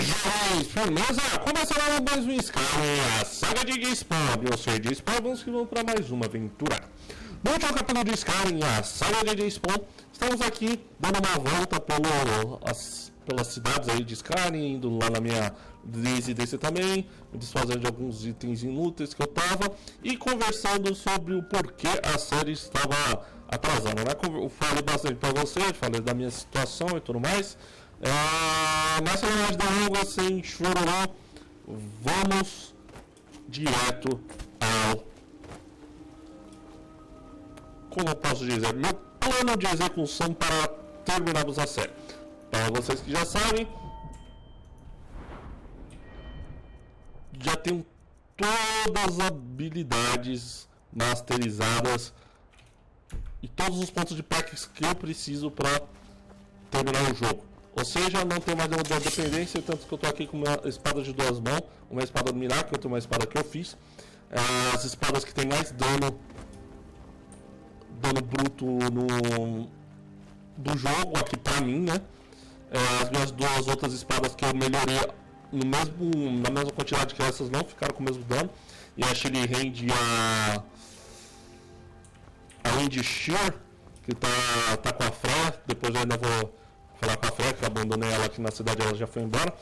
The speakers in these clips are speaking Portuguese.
jovens, firmeza? Começará mais um Skyrim, a Saga de EJSpawn. Eu sou EJSpawn, vamos que vamos para mais uma aventura. No último capítulo de Skyrim, a Saga de EJSpawn, estamos aqui dando uma volta pelas cidades aí de Skyrim, indo lá na minha residência também, me desfazendo de alguns itens inúteis que eu tava e conversando sobre o porquê a série estava atrasando, né? Eu falei bastante para vocês, falei da minha situação e tudo mais. Nessa linhagem da água, sem chororó, vamos direto ao, como eu posso dizer, meu plano de execução para terminarmos a série. Para vocês que já sabem, já tenho todas as habilidades masterizadas e todos os pontos de packs que eu preciso para terminar o jogo. Ou seja, não tem mais nenhuma dependência, tanto que eu estou aqui com uma espada de duas mãos, uma espada do Miracle, outra uma espada que eu fiz. As espadas que tem mais dano bruto do jogo, aqui pra mim, né? As minhas duas outras espadas que eu melhorei na mesma quantidade que essas não ficaram com o mesmo dano. E a Shiri rende a Wind Shear, que tá com a Freya, depois eu ainda vou falar com a Freya, que eu abandonei ela aqui na cidade, ela já foi embora.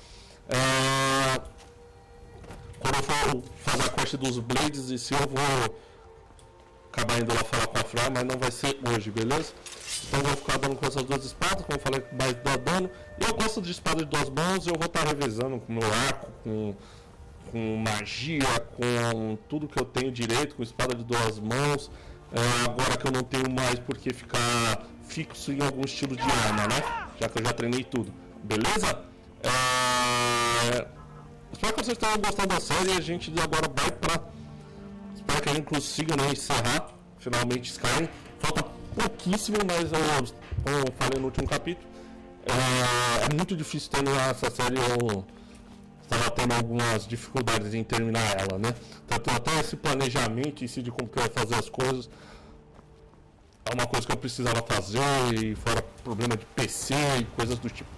Quando eu for fazer a quest dos Blades, e se eu vou acabar indo lá falar com a Freya, mas não vai ser hoje, beleza? Então eu vou ficar dando com essas duas espadas, como eu falei, mais dá dano. E eu gosto de espada de duas mãos, eu vou estar revezando com meu arco, com magia, com tudo que eu tenho direito, com espada de duas mãos. Agora que eu não tenho mais porque ficar fixo em algum estilo de arma, né? Já que eu já treinei tudo, beleza? Espero que vocês tenham gostado da série. A gente agora vai pra... Espero que a gente consiga, né, encerrar finalmente Skyrim. Falta pouquíssimo, mas como eu falei no último capítulo, é muito difícil terminar essa série. Eu estava tendo algumas dificuldades em terminar ela, né? Tanto até esse planejamento em si de como que eu ia fazer as coisas é uma coisa que eu precisava fazer, e fora problema de PC e coisas do tipo.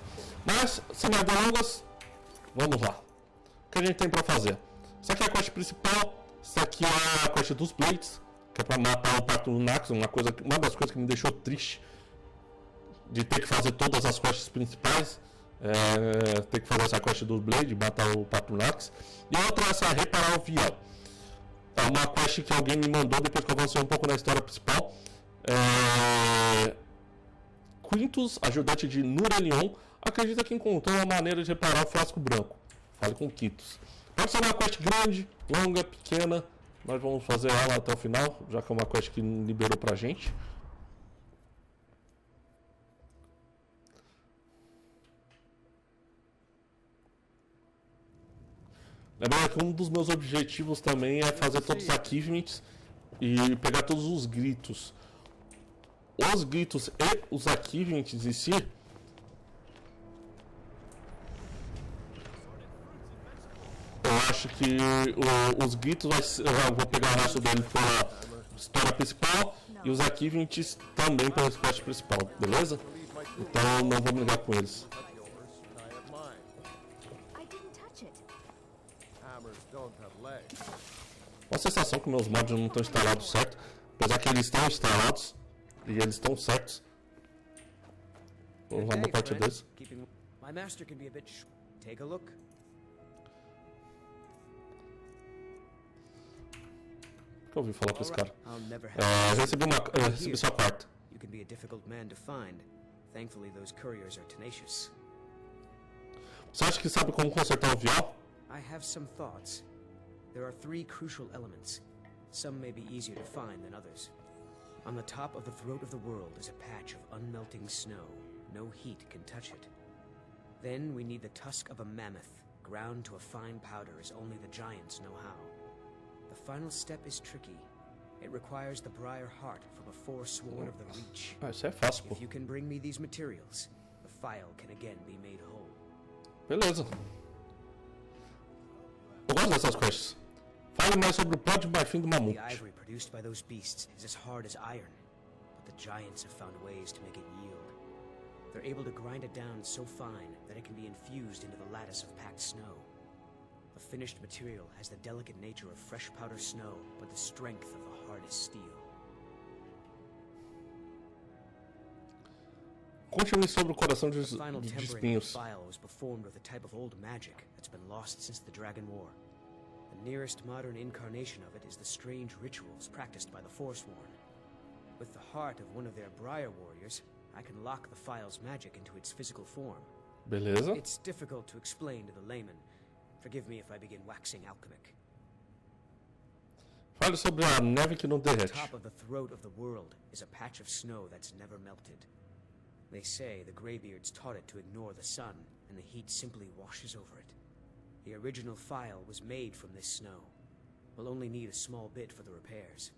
Mas, sem mais delongas, vamos lá. O que a gente tem pra fazer? Isso aqui é a quest principal, isso aqui é a quest dos Blades, que é pra matar o Parte Nax, uma das coisas que me deixou triste de ter que fazer todas as quests principais. Ter que fazer essa quest dos Blades, matar o Parte Nax. E a outra é essa, reparar o Vial. É uma quest que alguém me mandou depois que eu avancei um pouco na história principal. Quintus, ajudante de Nurelion, acredita que encontrou uma maneira de reparar o frasco branco. Fale com Quintus. Pode ser uma quest grande, longa, pequena. Nós vamos fazer ela até o final, já que é uma quest que liberou pra gente. Lembrando que um dos meus objetivos também é fazer todos os achievements e pegar todos os gritos. Os gritos e os achievements em si, eu acho que os gritos eu vou pegar o resto dele pela história principal e os achievements também pela quest principal, beleza? Então não vou brigar com eles. Uma sensação que meus mods não estão instalados certo, apesar que eles estão instalados e eles estão certos. Vamos lá na parte deles. My master can be a bit take a look. O que eu ouvi falar pra esse cara? Recebi sua carta. You can be a difficult man to find. Thankfully those couriers are tenacious. Você acha que sabe como consertar o Vial? I have some thoughts. There are three crucial elements. Some may be easier to find than others. On the top of the throat of the world is a patch of unmelting snow. No heat can touch it. Then we need the tusk of a mammoth, ground to a fine powder as only the giants know how. The final step is tricky. It requires the briar heart from a forsworn of the Reach. Isso é fácil, pô. If you can bring me these materials, the file can again be made whole. Beleza. Eu gosto dessas quests. Fale mais sobre o pó de marfim do mamute. The ivory produced by those beasts is as hard as iron, but the giants have found ways to make it yield. They're able to grind it down so fine that it can be infused into the lattice of packed snow. The finished material has the delicate nature of fresh powder snow, but the strength of the hardest steel. Conte-me sobre o coração de The final tempering of espinhos. the vial was performed with a type of old magic that's been lost since the Dragon War. The nearest modern incarnation of it is the strange rituals practiced by the Forsworn. With the heart of one of their Briar warriors, I can lock the file's magic into its physical form. Beleza. It's difficult to explain to the layman. Forgive me if I begin waxing alchemic. Fale sobre a neve que não The derrete. top of the throat of the world is a patch of snow that's never melted. They say the Greybeards taught it to ignore the sun, and the heat simply washes over it. The original file was made from this snow. We'll only need a small bit for the repairs.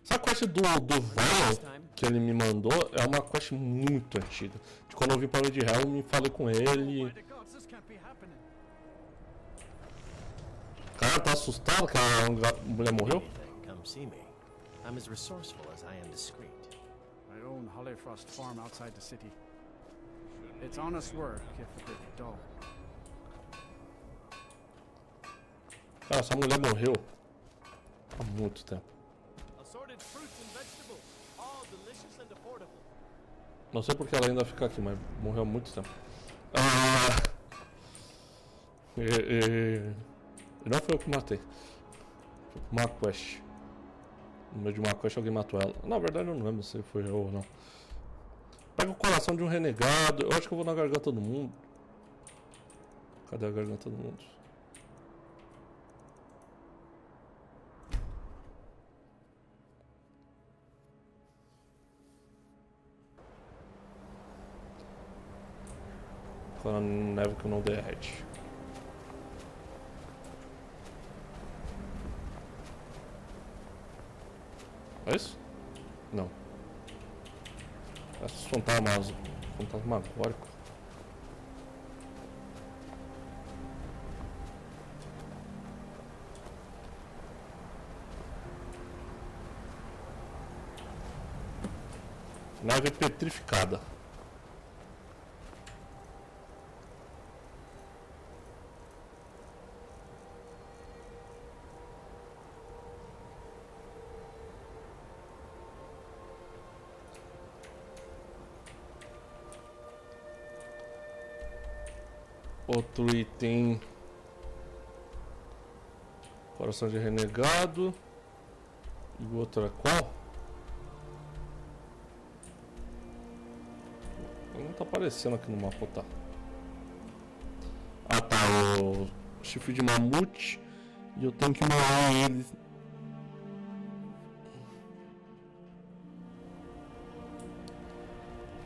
Essa quest do Vial que ele me mandou é uma quest muito antiga. De quando eu vim para o Vídeo, me falei com ele. Cara, tá assustado que a mulher morreu? Come see me. I'm as resourceful as I am discreet. I own Hollifrost Farm outside the city. It's honest work, if a bit dull. Cara, essa mulher morreu há muito tempo. Assorted fruits and vegetables, all delicious and affordable. Não sei porque ela ainda fica aqui, mas morreu há muito tempo. Não foi eu que matei. Foi uma quest. No meio de uma quest alguém matou ela. Na verdade eu não lembro se foi eu ou não. Pega o coração de um renegado. Eu acho que eu vou na garganta do mundo. Cadê a garganta do mundo? Quando a neve que não derrete. É isso? Não. Esses fantasmas fantasmagóricos. Nave petrificada. Outro item. Coração de renegado. E o outro é qual? Não tá aparecendo aqui no mapa, tá? Ah tá, o chifre de mamute. E eu tenho que moer ele.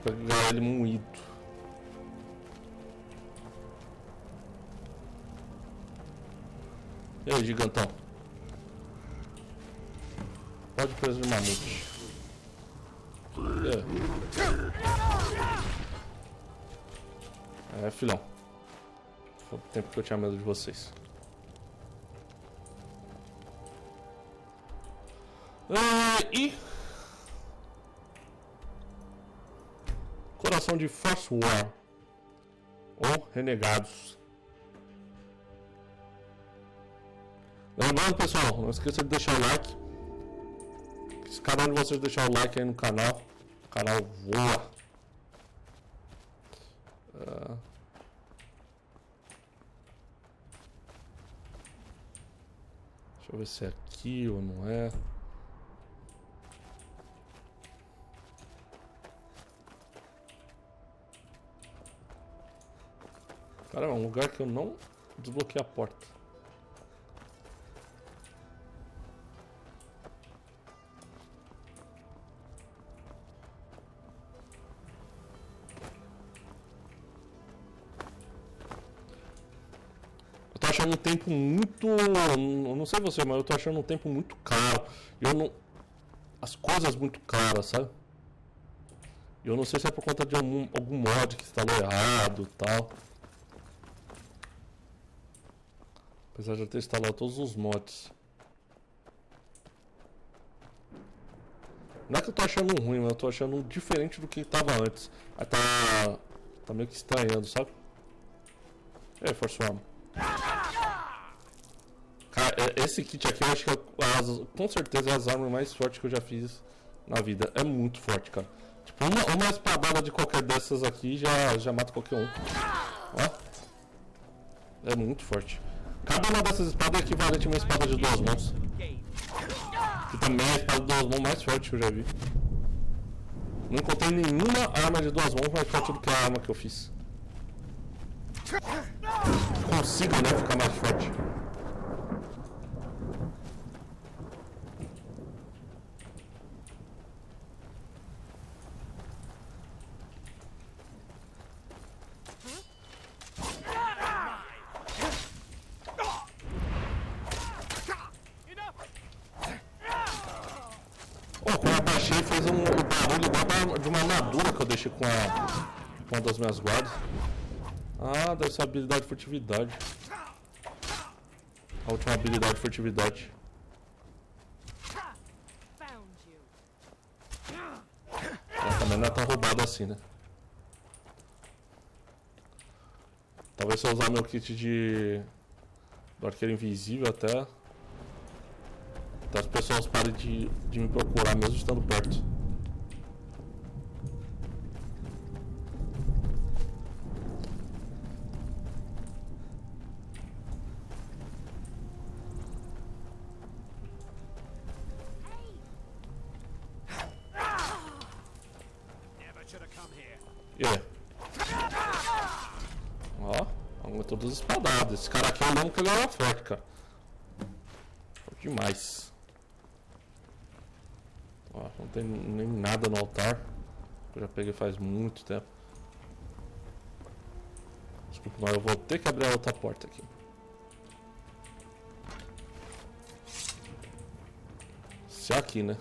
Pegar ele moído. E aí, gigantão? Pode preso de mamute. É, filhão. Foi o tempo que eu tinha medo de vocês. E... Coração de Forsworn. Ou Renegados. Lembrando, pessoal, não esqueça de deixar o like. Se cada um de vocês deixar o like aí no canal, o canal voa. Deixa eu ver se é aqui ou não é. Cara, é um lugar que eu não desbloqueei a porta. Eu tô achando um tempo muito... Eu não sei você, mas eu tô achando um tempo muito caro. Eu não... As coisas muito caras, sabe? Eu não sei se é por conta de algum mod que instalou errado e tal. Apesar de eu ter instalado todos os mods. Não é que eu tô achando ruim, mas eu tô achando diferente do que tava antes. Aí tá meio que estranhando, sabe? É, Force Arm. Cara, esse kit aqui eu acho que com certeza é as armas mais fortes que eu já fiz na vida. É muito forte, cara. Tipo, uma espadada de qualquer dessas aqui já mata qualquer um. Ó. É muito forte. Cada uma dessas espadas é equivalente a uma espada de 2 mãos. Que também é a espada de 2 mãos mais forte que eu já vi. Não encontrei nenhuma arma de 2 mãos mais forte do que a arma que eu fiz. Consigo, né, ficar mais forte. Quando eu abaixei, fez um barulho igual de uma armadura que eu deixei com uma das minhas guardas. Ah, deve ser a habilidade de furtividade. A última habilidade de furtividade. Ela também não é tão roubada assim, né? Talvez se eu usar meu kit do arqueiro invisível até as pessoas parem de me procurar mesmo estando perto. E aí? Ó, aumentou 2 espadadas. Esse cara aqui eu lembro que ele era forte, cara. Forte demais. Ó, não tem nem nada no altar. Eu já peguei faz muito tempo. Desculpa, mas eu vou ter que abrir a outra porta aqui. Se é aqui, né?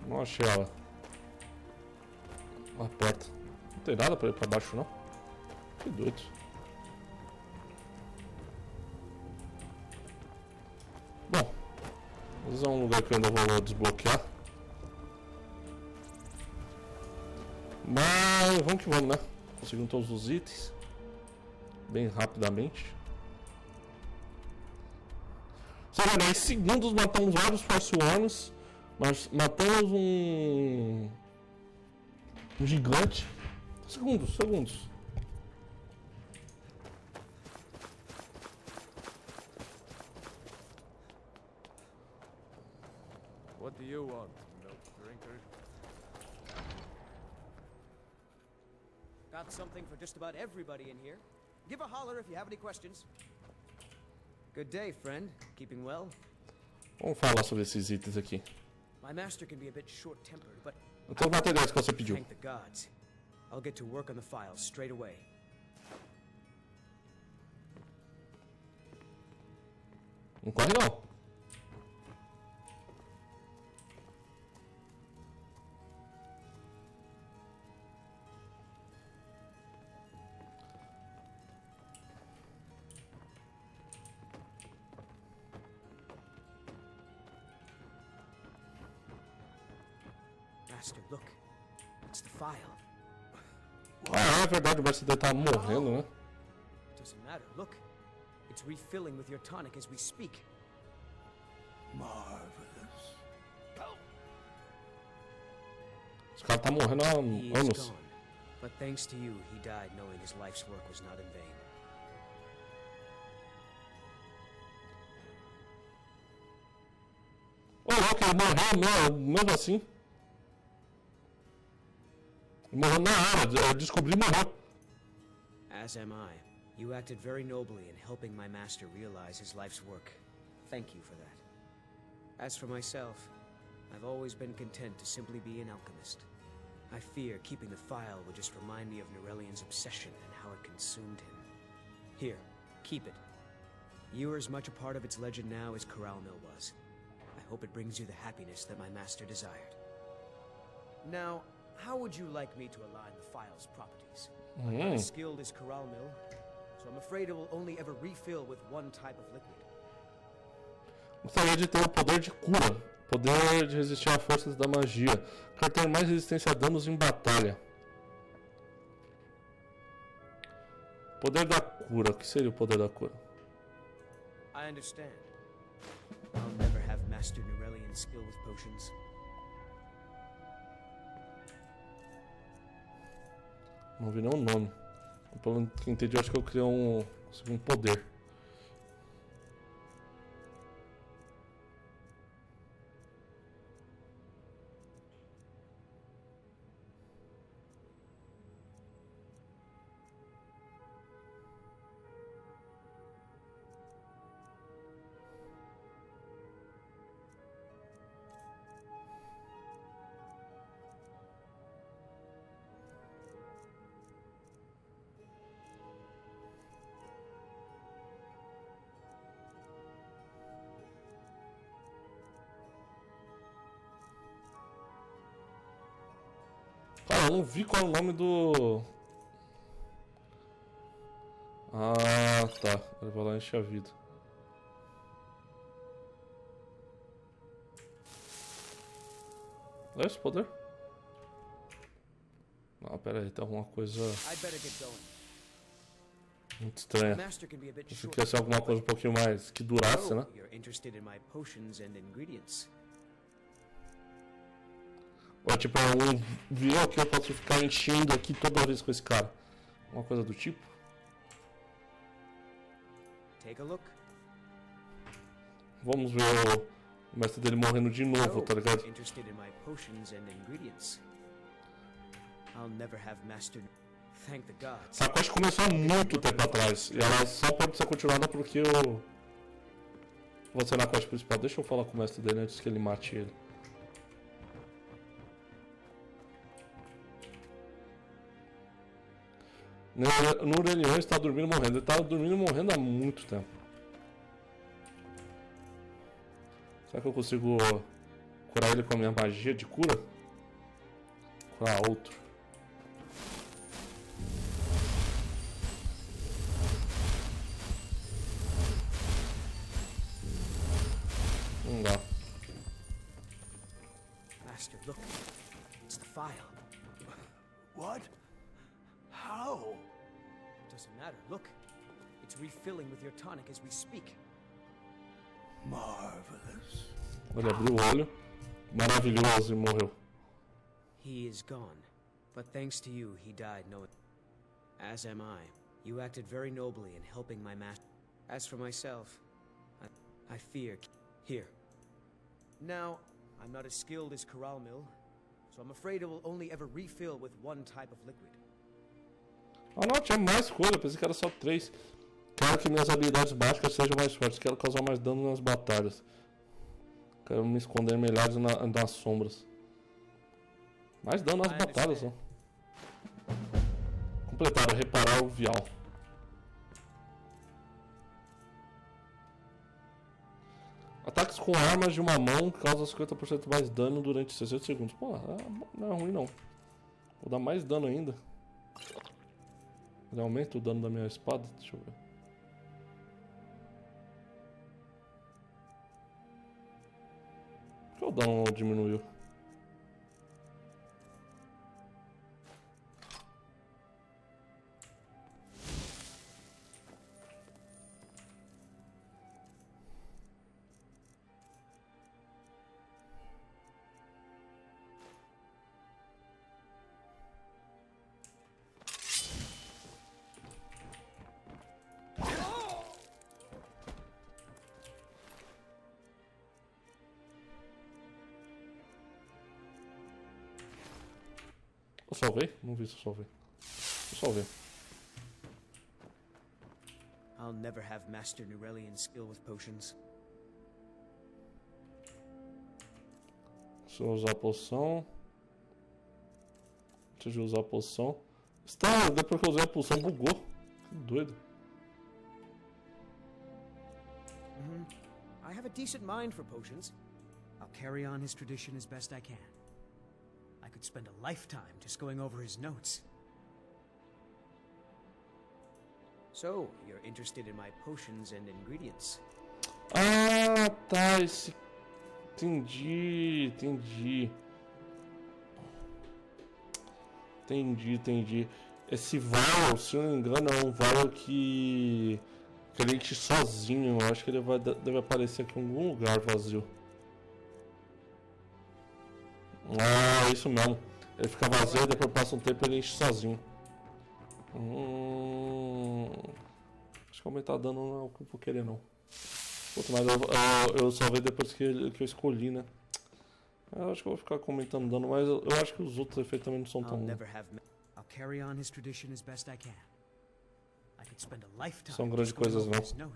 Não achei ela. A porta. Não tem nada pra ir pra baixo, não. Que doido. Bom, vamos usar um lugar que eu ainda vou desbloquear. Mas vamos que vamos, né? Conseguimos todos os itens. Bem rapidamente. Sei lá, né? Em segundos matamos vários Force Warners. Mas matamos um gigante. Segundos. What do you want, milk drinker? Got something for just about everybody in here. Give a holler if you have any questions. Good day, friend. Keeping well? Vamos falar sobre esses itens aqui. My master can be a bit short-tempered, but Então, os materiais que você pediu. thank the gods. I'll get to work on the files straight away. Não corre não. Master, look. It's the file. Ah, é verdade, o Barça deve estar morrendo, né? Doesn't matter. Look. It's refilling with your tonic as we speak. Marvelous. Esse cara tá morrendo há He is anos. gone. But thanks to you, he died knowing his life's work was not in vain. Ô, louco, ele morreu mesmo assim. Ele morreu na hora, eu descobri e morreu. As am I. You acted very nobly in helping my master realize his life's work. Thank you for that. As for myself, I've always been content to simply be an alchemist. I fear keeping the file would just remind me of Norelian's obsession and how it consumed him. Here, keep it. You are as much a part of its legend now as Corral Mill was. I hope it brings you the happiness that my master desired. Now, how would you like me to align the file's properties? I'm not as skilled as Corral Mill, so I'm afraid it will only ever refill with one type of liquid. Gostaria de ter o poder de cura, poder de resistir a forças da magia, quero ter mais resistência a danos em batalha. Poder da cura, o que seria o poder da cura? I understand. I'll never have mastered Norelian's skill with potions. Não vi nenhum nome. Pelo que entendi, eu acho que eu criei um poder. Cara, eu não vi qual é o nome do... Ah, tá. Eu vou lá encher a vida. É esse poder? Não, pera aí, tem alguma coisa muito estranha. Isso quer ser alguma coisa um pouquinho mais que durasse, né? Ou tipo, um Vial que eu posso ficar enchendo aqui toda vez com esse cara. Uma coisa do tipo. Vamos ver o mestre dele morrendo de novo, tá ligado? Essa quest começou há muito tempo atrás. E ela só pode ser continuada porque eu vou ser na quest principal. Deixa eu falar com o mestre dele antes que ele mate ele. Norelian está dormindo e morrendo. Ele está dormindo e morrendo há muito tempo. Será que eu consigo curar ele com a minha magia de cura? Curar outro. Não dá. Master, look. It's the file. What? How? Doesn't matter. Look. It's refilling with your tonic as we speak. Marvelous. Ele abriu o olho. Maravilhoso e morreu. He is gone. But thanks to you, he died knowing. As am I. You acted very nobly in helping my master. As for myself, I fear. Here. Now, I'm not as skilled as Corral Mill, so I'm afraid it will only ever refill with one type of liquid. Ah não, tinha mais coisa, pensei que era só 3. Quero que minhas habilidades básicas sejam mais fortes, quero causar mais dano nas batalhas. Quero me esconder melhor nas sombras. Mais dano nas batalhas, ó. Completar, reparar o Vial. Ataques com armas de uma mão causam 50% mais dano durante 60 segundos. Pô, não é ruim não. Vou dar mais dano ainda. Ele aumenta o dano da minha espada? Deixa eu ver. Por que o dano diminuiu? Eu salvei? Não vi se eu salvei. Eu salvei. I'll never have mastered Norelian's skill with potions. Se eu usar a poção. Antes de usar a poção. Está, depois que eu usei a poção, bugou. Que doido. I have a decent mind for potions. I'll carry on his tradition as best I can. I could spend a lifetime just going over his notes. So, you're interested in my potions and ingredients? Ah, tá. Entendi. Esse Vial, se eu não me engano, é um Vial que ele enche sozinho. Eu acho que ele deve aparecer aqui em algum lugar vazio. Ah, isso mesmo. Ele fica vazio e depois passa um tempo e ele enche sozinho. Acho que aumentar dano não é o que eu vou querer, não. Puta, mas eu só vi depois que eu escolhi, né? Eu acho que eu vou ficar comentando dano, mas eu acho que os outros efeitos também não são tão... São grandes coisas, não.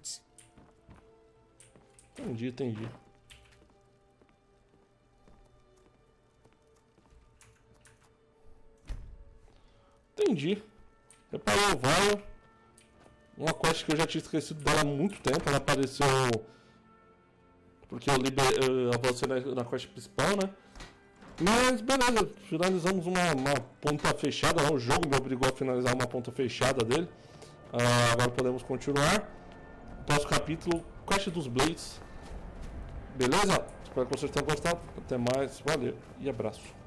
Entendi. Reparei o Vial. Uma quest que eu já tinha esquecido dela há muito tempo. Ela apareceu porque eu avancei na quest principal, né? Mas beleza, finalizamos uma ponta fechada. O jogo me obrigou a finalizar uma ponta fechada dele. Agora podemos continuar. Próximo capítulo, quest dos Blades. Beleza? Espero que vocês tenham gostado. Até mais, valeu e abraço.